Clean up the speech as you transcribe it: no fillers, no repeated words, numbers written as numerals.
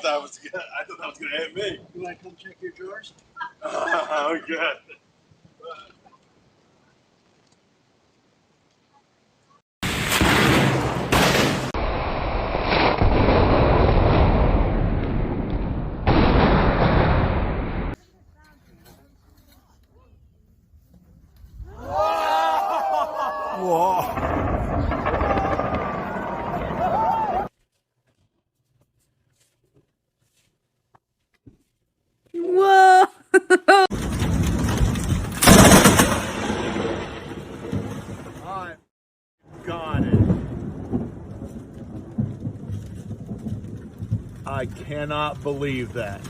that was good. I thought that was gonna hit me. You want to come check your drawers? Oh, good. Whoa! I got it. I cannot believe that.